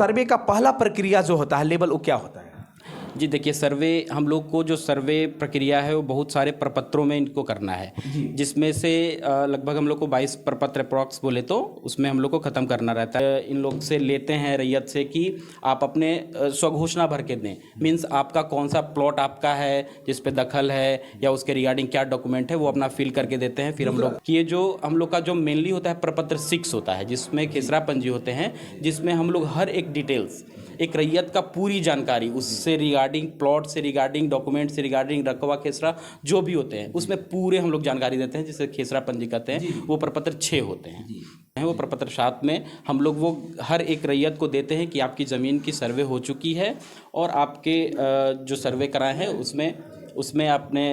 सर्वे का पहला प्रक्रिया जो होता है लेवल, वो क्या होता है? जी देखिए, सर्वे हम लोग को जो सर्वे प्रक्रिया है वो बहुत सारे प्रपत्रों में इनको करना है, जिसमें से लगभग हम लोग को 22 प्रपत्र अप्रॉक्स बोले तो उसमें हम लोग को ख़त्म करना रहता है। इन लोग से लेते हैं रैयत से कि आप अपने स्वघोषणा भर के दें, मीन्स आपका कौन सा प्लॉट आपका है जिस पे दखल है या उसके रिगार्डिंग क्या डॉक्यूमेंट है वो अपना फिल करके देते हैं। फिर हम लोग कि ये जो हम लोग का जो मेनली होता है प्रपत्र 6 होता है, जिसमें खेसरा पंजी होते हैं, जिसमें हम लोग हर एक डिटेल्स एक रैयत का पूरी जानकारी उससे रिगार्डिंग प्लॉट से रिगार्डिंग डॉक्यूमेंट से रिगार्डिंग रकबा खेसरा जो भी होते हैं उसमें पूरे हम लोग जानकारी देते हैं, जिसे खेसरा पंजी कहते हैं। वो प्रपत्र 6 होते हैं। वो प्रपत्र 7 में हम लोग वो हर एक रैयत को देते हैं कि आपकी ज़मीन की सर्वे हो चुकी है और आपके जो सर्वे कराए हैं उसमें आपने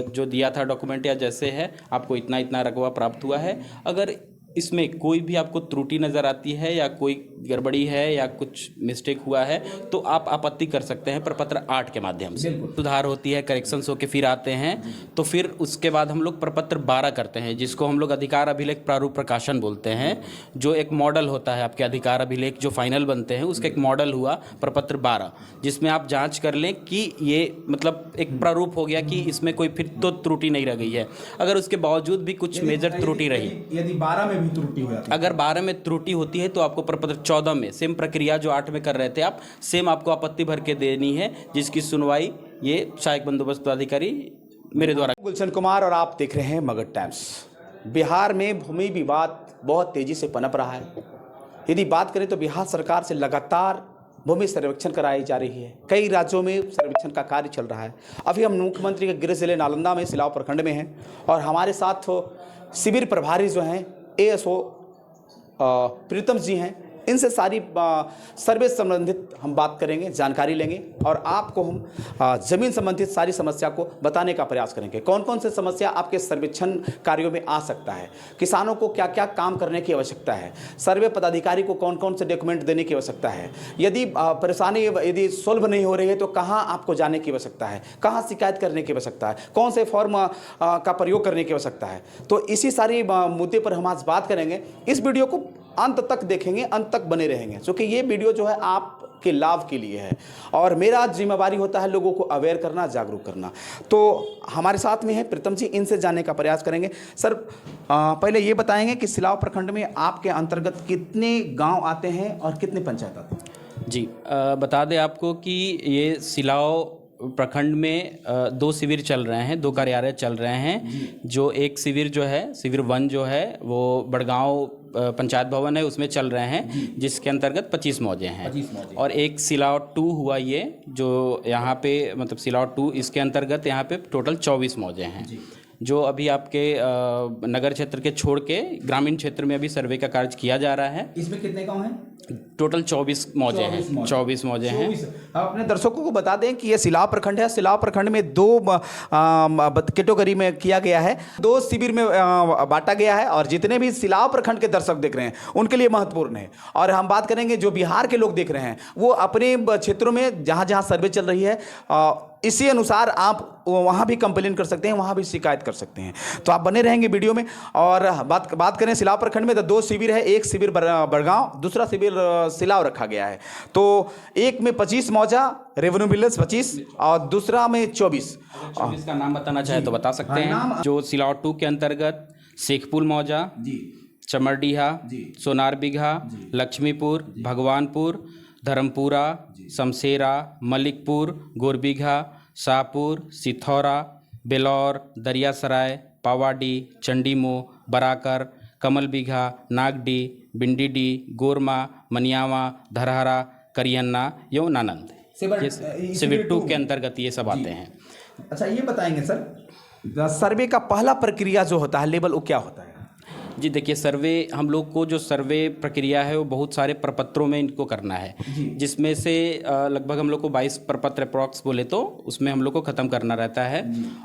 जो दिया था डॉक्यूमेंट या जैसे है आपको इतना इतना रकबा प्राप्त हुआ है। अगर इसमें कोई भी आपको त्रुटि नज़र आती है या कोई गड़बड़ी है या कुछ मिस्टेक हुआ है तो आप आपत्ति कर सकते हैं प्रपत्र 8 के माध्यम से। सुधार होती है, करेक्शंस होके फिर आते हैं, तो फिर उसके बाद हम लोग प्रपत्र 12 करते हैं, जिसको हम लोग अधिकार अभिलेख प्रारूप प्रकाशन बोलते हैं, जो एक मॉडल होता है आपके अधिकार अभिलेख जो फाइनल बनते हैं उसका एक मॉडल हुआ प्रपत्र 12, जिसमें आप जाँच कर लें कि ये मतलब एक प्रारूप हो गया कि इसमें कोई फिर तो त्रुटि नहीं रह गई है। अगर उसके बावजूद भी कुछ मेजर त्रुटि रही, यदि 12 में त्रुटि हो जाती है, अगर 12 में त्रुटि होती है तो आपको प्रपत्र 14 में सेम प्रक्रिया जो 8 में कर रहे थे आप, सेम आपको आपत्ति भर के देनी है, जिसकी सुनवाई ये सहायक बंदोबस्त पदाधिकारी मेरे द्वारा। गुलशन कुमार और आप देख रहे हैं मगध टाइम्स। बिहार में भूमि विवाद बहुत तेजी से पनप रहा है। यदि बात करें तो बिहार सरकार से लगातार भूमि सर्वेक्षण कराई जा रही है। कई राज्यों में सर्वेक्षण का कार्य चल रहा है। अभी हम मुख्यमंत्री के गृह जिले नालंदा में सिलाव प्रखंड में हैं और हमारे साथ शिविर प्रभारी जो हैं ASO प्रीतम जी हैं। इनसे सारी सर्वे संबंधित हम बात करेंगे, जानकारी लेंगे और आपको हम ज़मीन संबंधित सारी समस्या को बताने का प्रयास करेंगे। कौन कौन से समस्या आपके सर्वेक्षण कार्यों में आ सकता है, किसानों को क्या क्या काम करने की आवश्यकता है, सर्वे पदाधिकारी को कौन कौन से डॉक्यूमेंट देने की आवश्यकता है, यदि परेशानी यदि सोल्व नहीं हो रही है तो कहाँ आपको जाने की आवश्यकता है, कहाँ शिकायत करने की आवश्यकता है, कौन से फॉर्म का प्रयोग करने की आवश्यकता है। तो इसी सारी मुद्दे पर हम आज बात करेंगे। इस वीडियो को अंत तक देखेंगे, अंत तक बने रहेंगे, क्योंकि ये वीडियो जो है आपके लाभ के लिए है और मेरा जिम्मेवारी होता है लोगों को अवेयर करना, जागरूक करना। तो हमारे साथ में है प्रीतम जी, इनसे जानने का प्रयास करेंगे। सर पहले ये बताएंगे कि सिलाव प्रखंड में आपके अंतर्गत कितने गांव आते हैं और कितने पंचायत आते हैं? जी बता दें आपको कि ये सिलाव प्रखंड में 2 शिविर चल रहे हैं, 2 कार्यालय चल रहे हैं। जो एक शिविर जो है शिविर 1 जो है वो बड़गांव पंचायत भवन है उसमें चल रहे हैं, जिसके अंतर्गत 25 मौजे हैं। और एक सिलाव 2 हुआ ये जो यहाँ पे मतलब सिलाव 2, इसके अंतर्गत यहाँ पे टोटल 24 मौजे हैं। जो अभी आपके नगर क्षेत्र के छोड़ के ग्रामीण क्षेत्र में अभी सर्वे का कार्य किया जा रहा है। इसमें कितने गांव हैं? टोटल 24 मौजे हैं। 24 मौजे हैं। अपने दर्शकों को बता दें कि ये सिलाव प्रखंड है। सिलाव प्रखंड में 2 कैटेगरी में किया गया है, 2 शिविर में बांटा गया है और जितने भी सिलाव प्रखंड के दर्शक देख रहे हैं उनके लिए महत्वपूर्ण है। और हम बात करेंगे जो बिहार के लोग देख रहे हैं वो अपने क्षेत्रों में जहाँ जहाँ सर्वे चल रही है इसी अनुसार आप वहाँ भी कंप्लेन कर सकते हैं, वहाँ भी शिकायत कर सकते हैं। तो आप बने रहेंगे वीडियो में। और बात करें सिलाव प्रखंड में तो 2 शिविर है, एक शिविर बड़गांव, दूसरा शिविर सिलाव रखा गया है। तो एक में 25 मौजा रेवेन्यू विलेज 25 और दूसरा में 24। 24 का नाम बताना चाहे तो बता सकते हैं। जो सिलाव 2 के अंतर्गत शेखपुर मौजा, चमरडीहा, सोनार बिघा, लक्ष्मीपुर, भगवानपुर, धर्मपुरा, समसेरा, मलिकपुर, गोरबीघा, शाहपुर, सिथौरा, बेलौर, दरियासराय, पावाडी, चंडीमो, बराकर, कमलबीघा, नागडी, बिंडीडी, गोरमा, मनियावा, धरहरा, करियन्ना एवं नानंद, शिविर 2 के अंतर्गत ये सब आते हैं। अच्छा ये बताएंगे सर, सर्वे का पहला प्रक्रिया जो होता है लेवल, वो क्या होता है? जी देखिए, सर्वे हम लोग को जो सर्वे प्रक्रिया है वो बहुत सारे प्रपत्रों में इनको करना है, जिसमें से लगभग हम लोग को 22 प्रपत्र अप्रॉक्स बोले तो उसमें हम लोग को ख़त्म करना रहता है।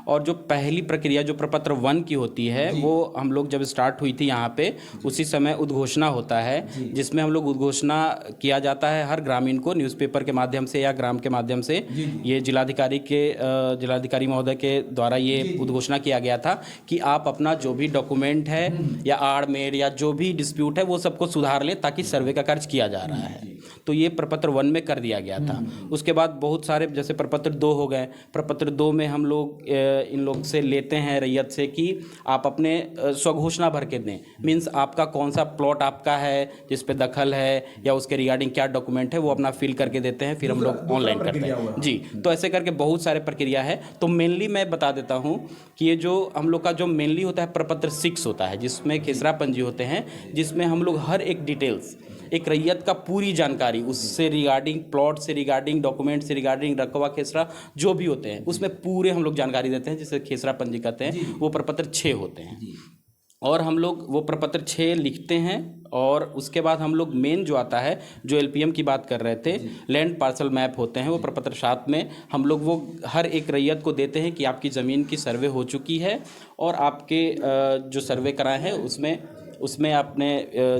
और जो पहली प्रक्रिया जो प्रपत्र 1 की होती है वो हम लोग जब स्टार्ट हुई थी यहाँ पे उसी समय उद्घोषणा होता है, जिसमें हम लोग उद्घोषणा किया जाता है हर ग्रामीण को न्यूज़पेपर के माध्यम से या ग्राम के माध्यम से। ये जिलाधिकारी महोदय के द्वारा ये उद्घोषणा किया गया था कि आप अपना जो भी डॉक्यूमेंट है या आड़मेड़ या जो भी डिस्प्यूट है वो सबको सुधार लें ताकि सर्वे का कार्य किया जा रहा है। तो ये प्रपत्र 1 में कर दिया गया था। उसके बाद बहुत सारे जैसे प्रपत्र 2 हो गए, प्रपत्र 2 में हम लोग इन लोग से लेते हैं रैयत से कि आप अपने स्वघोषणा भर के दें। मीन्स आपका कौन सा प्लॉट आपका है जिस पे दखल है या उसके रिगार्डिंग क्या डॉक्यूमेंट है वो अपना फिल करके देते हैं, फिर हम लोग ऑनलाइन करते हैं जी। तो ऐसे करके बहुत सारे प्रक्रिया है। तो मेनली मैं बता देता हूँ कि ये जो हम लोग का जो मेनली होता है प्रपत्र 6 होता है, जिसमें खेसरा पंजी होते हैं, जिसमें हम लोग हर एक डिटेल्स एक रैयत का पूरी जानकारी उससे रिगार्डिंग प्लॉट से रिगार्डिंग डॉक्यूमेंट से रिगार्डिंग रकबा खेसरा जो भी होते हैं उसमें पूरे हम लोग जानकारी देते हैं, जिसे खेसरा पंजी कहते हैं। वो प्रपत्र 6 होते हैं और हम लोग वो प्रपत्र 6 लिखते हैं। और उसके बाद हम लोग मेन जो आता है, जो एलपीएम की बात कर रहे थे, लैंड पार्सल मैप होते हैं, वो प्रपत्र 7 में हम लोग वो हर एक रैयत को देते हैं कि आपकी ज़मीन की सर्वे हो चुकी है और आपके जो सर्वे कराए हैं उसमें आपने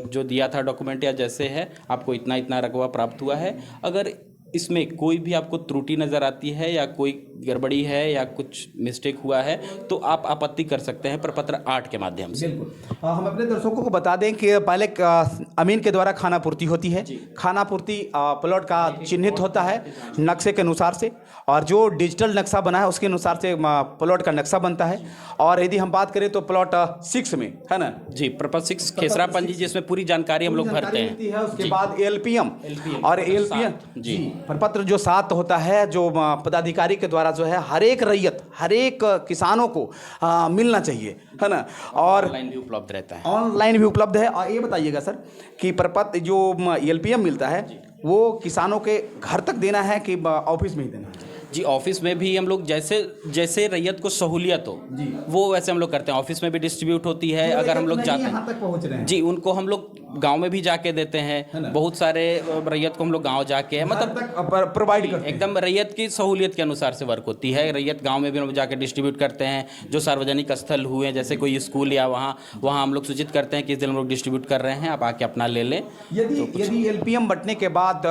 जो दिया था डॉक्यूमेंट या जैसे है आपको इतना इतना रकबा प्राप्त हुआ है। अगर इसमें कोई भी आपको त्रुटि नज़र आती है या कोई गड़बड़ी है या कुछ मिस्टेक हुआ है तो आप आपत्ति कर सकते हैं प्रपत्र 8 के माध्यम से। बिल्कुल। हम अपने दर्शकों को बता दें कि पहले अमीन के द्वारा खाना पूर्ति होती है। खाना पूर्ति प्लॉट का चिन्हित होता है नक्शे के अनुसार से, और जो डिजिटल नक्शा बना है उसके अनुसार से प्लॉट का नक्शा बनता है। और यदि हम बात करें तो प्लॉट 6 में है ना जी, प्रपत्र 6 खेसरा पंजी जिसमें पूरी जानकारी हम लोग भरते हैं। उसके बाद एलपीएम और एलपीएम जी प्रपत्र जो 7 होता है, जो पदाधिकारी के द्वारा जो है हर एक रैयत हर एक किसानों को मिलना चाहिए, है ना। और ऑनलाइन भी उपलब्ध रहता है। ऑनलाइन भी उपलब्ध है। और ये बताइएगा सर कि प्रपत्र जो एलपीएम मिलता है वो किसानों के घर तक देना है कि ऑफिस में ही देना है? जी, ऑफिस में भी हम लोग जैसे रैयत को सहूलियत हो वो वैसे हम लोग करते हैं। ऑफिस में भी डिस्ट्रीब्यूट होती है। अगर हम लोग जाते हैं तक पहुंच रहे हैं जी, उनको हम लोग गांव में भी जाके देते हैं। बहुत सारे रैयत को हम लोग गांव जाके मतलब प्रोवाइड करते हैं। एकदम रैयत की सहूलियत के अनुसार से वर्क होती है। रैयत गांव में भी हम लोग जाके डिस्ट्रीब्यूट करते हैं। जो सार्वजनिक स्थल हुए जैसे कोई स्कूल या वहाँ हम लोग सूचित करते हैं कि इस दिन हम लोग डिस्ट्रीब्यूट कर रहे हैं, आप आके अपना ले लें। यदि एलपीएम बंटने के बाद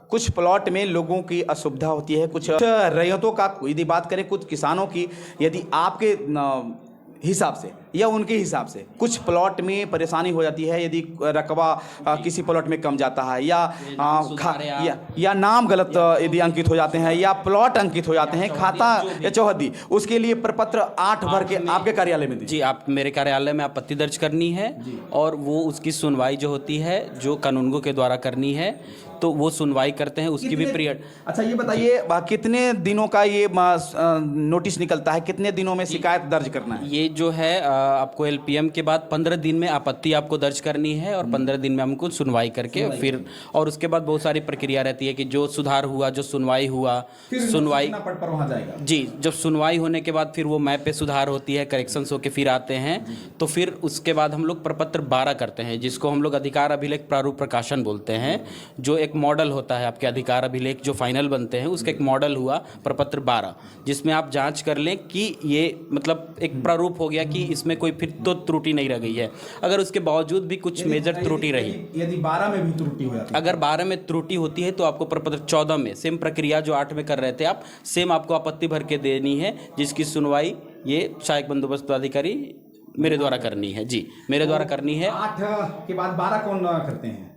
कुछ प्लॉट में लोगों की असुविधा होती है, कुछ रैयतों का यदि बात करें, कुछ किसानों की यदि आपके हिसाब से या उनके हिसाब से कुछ प्लॉट में परेशानी हो जाती है, यदि रकबा किसी प्लॉट में कम जाता है या नाम गलत यदि अंकित हो जाते हैं या प्लॉट अंकित हो जाते हैं, खाता या चौहद्दी, उसके लिए प्रपत्र 8 भर के आपके कार्यालय में जी, आप मेरे कार्यालय में आपत्ति दर्ज करनी है और वो उसकी सुनवाई जो होती है जो कानूनगो के द्वारा करनी है, तो वो सुनवाई करते हैं। उसकी भी पीरियड। अच्छा, ये बताइए कितने दिनों का ये नोटिस निकलता है, कितने दिनों में शिकायत दर्ज करना है? ये जो है आपको एलपीएम के बाद 15 दिन में आपत्ति आपको दर्ज करनी है और 15 दिन में हमको सुनवाई करके फिर, और उसके बाद बहुत सारी प्रक्रिया रहती है कि जो सुधार हुआ, जो सुनवाई हुआ, सुनवाई पर वहाँ जाएगा जी। जब सुनवाई होने के बाद फिर वो मैप पे सुधार होती है, करेक्शंस होके फिर आते हैं, तो फिर उसके बाद हम लोग प्रपत्र 12 करते हैं, जिसको हम लोग अधिकार अभिलेख प्रारूप प्रकाशन बोलते हैं। जो एक मॉडल होता है आपके अधिकार अभिलेख जो फाइनल बनते हैं, उसका एक मॉडल हुआ प्रपत्र 12, जिसमें आप जांच कर लें कि ये मतलब एक प्रारूप हो गया कि इसमें कोई फिर तो त्रुटि नहीं रह गई है। अगर उसके बावजूद भी कुछ मेजर त्रुटि रही, यदि 12 में भी त्रुटि हो जाती है, अगर 12 में त्रुटि होती है तो आपको प्रपत्र 14 में सेम प्रक्रिया जो 8 में कर रहे थे आप, सेम आपको आपत्ति भर के देनी है, जिसकी सुनवाई ये सहायक बंदोबस्त पदाधिकारी मेरे द्वारा करनी है जी, मेरे द्वारा करनी है। 8 के बाद 12 कौन करते हैं?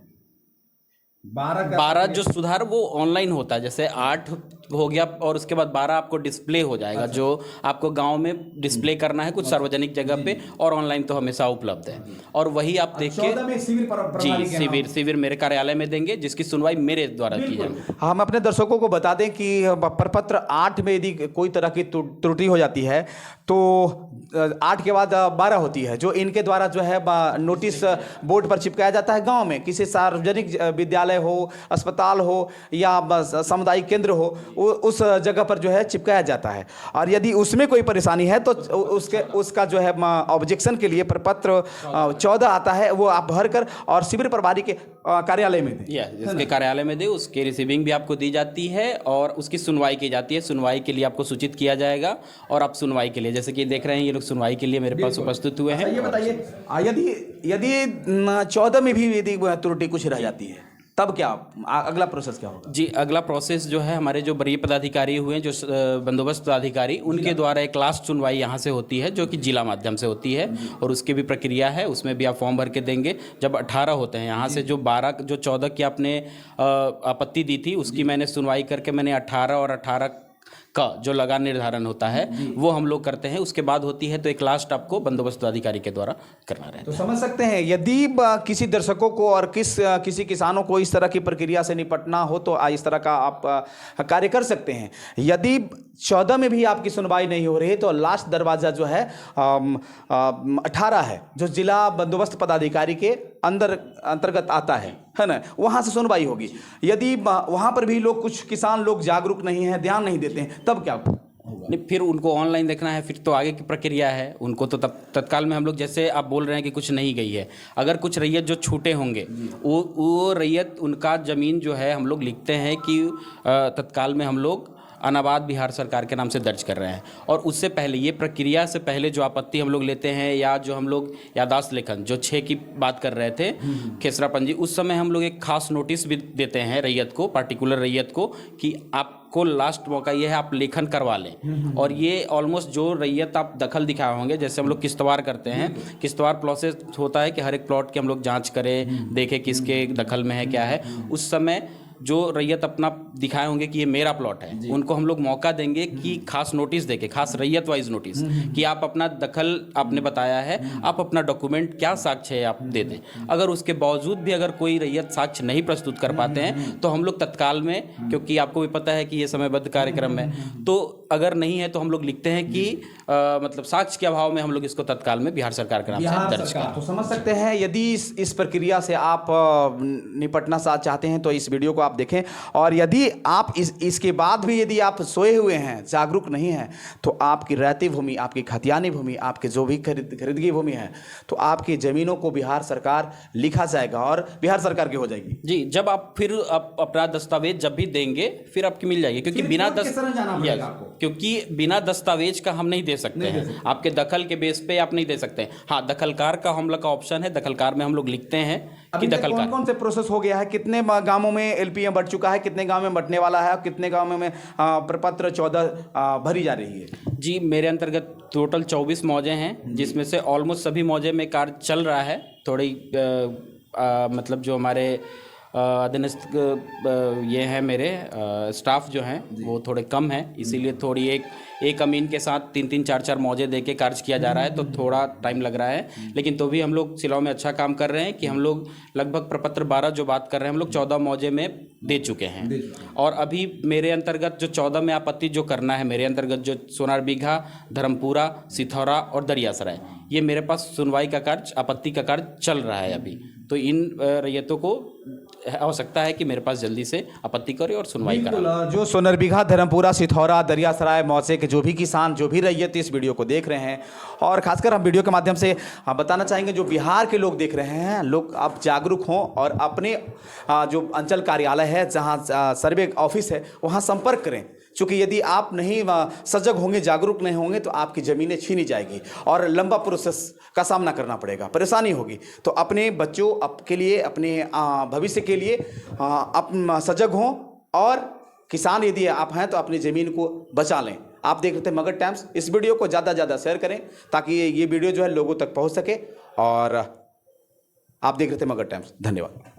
12 जो सुधार वो ऑनलाइन होता है, जैसे 8 हो गया और उसके बाद 12 आपको डिस्प्ले हो जाएगा। अच्छा। जो आपको गांव में डिस्प्ले करना है कुछ सार्वजनिक जगह पे, और ऑनलाइन तो हमेशा उपलब्ध है। और वही आप देखिए जी, शिविर मेरे कार्यालय में देंगे, जिसकी सुनवाई मेरे द्वारा की जाएगी। हम अपने दर्शकों को बता दें कि प्रपत्र 8 में यदि कोई तरह की त्रुटि हो जाती है तो 8 के बाद 12 होती है, जो इनके द्वारा जो है नोटिस बोर्ड पर चिपकाया जाता है। गांव में किसी सार्वजनिक विद्यालय हो, अस्पताल हो या सामुदायिक केंद्र हो, उस जगह पर जो है चिपकाया जाता है। और यदि उसमें कोई परेशानी है तो उसका जो है ऑब्जेक्शन के लिए प्रपत्र 14 आता है, वो आप भर कर और शिविर प्रभारी के कार्यालय में दें, जिसके कार्यालय में दे, उसके रिसीविंग भी आपको दी जाती है और उसकी सुनवाई की जाती है। सुनवाई के लिए आपको सूचित किया जाएगा और आप सुनवाई के लिए, जैसे कि देख रहे हैं ये लोग सुनवाई के लिए मेरे पास उपस्थित हुए हैं। ये बताइए यदि 14 में भी यदि त्रुटि कुछ रह जाती है तब क्या अगला प्रोसेस क्या होगा? जी, अगला प्रोसेस जो है, हमारे जो वरीय पदाधिकारी हुए हैं, जो बंदोबस्त पदाधिकारी, उनके द्वारा एक लास्ट सुनवाई यहाँ से होती है, जो कि जिला माध्यम से होती है, और उसकी भी प्रक्रिया है। उसमें भी आप फॉर्म भर के देंगे। जब 18 होते हैं यहाँ से, जो 14 की आपने आपत्ति दी थी, उसकी मैंने सुनवाई करके मैंने 18 और 18 का जो लगान निर्धारण होता है वो हम लोग करते हैं। उसके बाद होती है तो एक लास्ट आपको बंदोबस्त अधिकारी के द्वारा करना रहता है। तो समझ सकते हैं, यदि किसी दर्शकों को और किसी किसानों को इस तरह की प्रक्रिया से निपटना हो तो इस तरह का आप कार्य कर सकते हैं। यदि 14 में भी आपकी सुनवाई नहीं हो रही तो लास्ट दरवाज़ा जो है 18 है, जो जिला बंदोबस्त पदाधिकारी के अंतर्गत आता है ना, वहाँ से सुनवाई होगी। यदि वहाँ पर भी लोग, कुछ किसान लोग जागरूक नहीं हैं, ध्यान नहीं देते हैं, तब क्या होगा? नहीं, फिर उनको ऑनलाइन देखना है, फिर तो आगे की प्रक्रिया है। उनको तो तत्काल में हम लोग, जैसे आप बोल रहे हैं कि कुछ नहीं गई है, अगर कुछ रैयत जो छूटे होंगे, वो रैयत, उनका ज़मीन जो है हम लोग लिखते हैं कि तत्काल में हम लोग अनाबाद बिहार सरकार के नाम से दर्ज कर रहे हैं। और उससे पहले, ये प्रक्रिया से पहले जो आपत्ति हम लोग लेते हैं, या जो हम लोग यादाश्त लेखन जो 6 की बात कर रहे थे, खेसरा पंजी, उस समय हम लोग एक खास नोटिस भी देते हैं रैयत को, पार्टिकुलर रैयत को, कि आपको लास्ट मौका ये है, आप लेखन करवा लें। और ये ऑलमोस्ट जो रैयत आप दखल दिखाए होंगे, जैसे हम लोग किस्तवार करते हैं, किस्तवार प्रोसेस होता है कि हर एक प्लॉट के हम लोग जाँच करें, देखें किसके दखल में है, क्या है। उस समय जो रैयत अपना दिखाए होंगे कि ये मेरा प्लॉट है, उनको हम लोग मौका देंगे कि खास नोटिस देके, खास रैयत वाइज नोटिस, कि आप अपना दखल आपने बताया है, आप अपना डॉक्यूमेंट क्या साक्ष्य है आप दे दें। अगर उसके बावजूद भी अगर कोई रैयत साक्ष्य नहीं प्रस्तुत कर पाते हैं तो हम लोग तत्काल में, क्योंकि आपको भी पता है कि ये समयबद्ध कार्यक्रम है, तो अगर नहीं है तो हम लोग लिखते हैं कि मतलब साक्ष्य के अभाव में हम लोग इसको तत्काल में बिहार सरकार के नाम से दर्ज करें। तो समझ सकते हैं, यदि इस प्रक्रिया से आप निपटना चाहते हैं तो इस वीडियो को आप देखें। और यदि आप इसके बाद भी यदि आप सोए हुए हैं, जागरूक नहीं हैं, तो आपकी रहती भूमि, आपकी खतियानी भूमि, आपके जो भी खरीदगी भूमि है, तो आपकी ज़मीनों को बिहार सरकार लिखा जाएगा और बिहार सरकार की हो जाएगी। जी, जब आप फिर अपना दस्तावेज जब भी देंगे फिर आपकी मिल जाएगी, क्योंकि बिना दस्तावेज का हम नहीं दे सकते हैं। आपके दखल के बेस पे आप नहीं दे सकते हैं। हाँ, दखलकार का हम लोग का ऑप्शन है, दखलकार में हम लोग लिखते हैं कि दखलकार। कौन से प्रोसेस हो गया है, कितने गांवों में एलपीएम बढ़ चुका है, कितने गांव में बढ़ने वाला है, कितने गांव में प्रपत्र 14 भरी जा रही है? जी, मेरे अंतर्गत टोटल 24 मौजे हैं, जिसमें से ऑलमोस्ट सभी मौजे में कार्य चल रहा है। थोड़ी मतलब जो हमारे अधीनस्थ ये हैं मेरे स्टाफ जो हैं वो थोड़े कम हैं, इसीलिए थोड़ी एक अमीन के साथ 3-3, 4-4 मौजे दे के कार्य किया जा रहा है, तो थोड़ा टाइम लग रहा है। लेकिन तो भी हम लोग सिलाव में अच्छा काम कर रहे हैं कि हम लोग लगभग प्रपत्र 12 जो बात कर रहे हैं, हम लोग 14 मौजे में दे चुके हैं। और अभी मेरे अंतर्गत जो 14 में आपत्ति जो करना है, मेरे अंतर्गत जो सोनार बीघा, धर्मपुरा, सिथौरा और दरियासराय, ये मेरे पास सुनवाई का कार्य, आपत्ति का कार्य चल रहा है अभी। तो इन रैयतों को आवश्यकता है कि मेरे पास जल्दी से आपत्ति करे और सुनवाई करें। जो सोनरबीघा, धर्मपुरा, सिथौरा, दरियासराय मौजे के जो भी किसान, जो भी रैयत इस वीडियो को देख रहे हैं, और खासकर हम वीडियो के माध्यम से बताना चाहेंगे, जो बिहार के लोग देख रहे हैं, लोग आप जागरूक हों और अपने जो अंचल कार्यालय है, जहाँ सर्वे ऑफिस है, वहाँ संपर्क करें। क्योंकि यदि आप नहीं सजग होंगे, जागरूक नहीं होंगे, तो आपकी ज़मीनें छीनी जाएगी और लंबा प्रोसेस का सामना करना पड़ेगा, परेशानी होगी। तो अपने बच्चों के लिए, अपने भविष्य के लिए आप सजग हों, और किसान यदि आप हैं तो अपनी ज़मीन को बचा लें। आप देख रहे थे मगध टाइम्स। इस वीडियो को ज़्यादा से ज़्यादा शेयर करें ताकि ये वीडियो जो है लोगों तक पहुँच सके। और आप देख रहे थे मगध टाइम्स। धन्यवाद।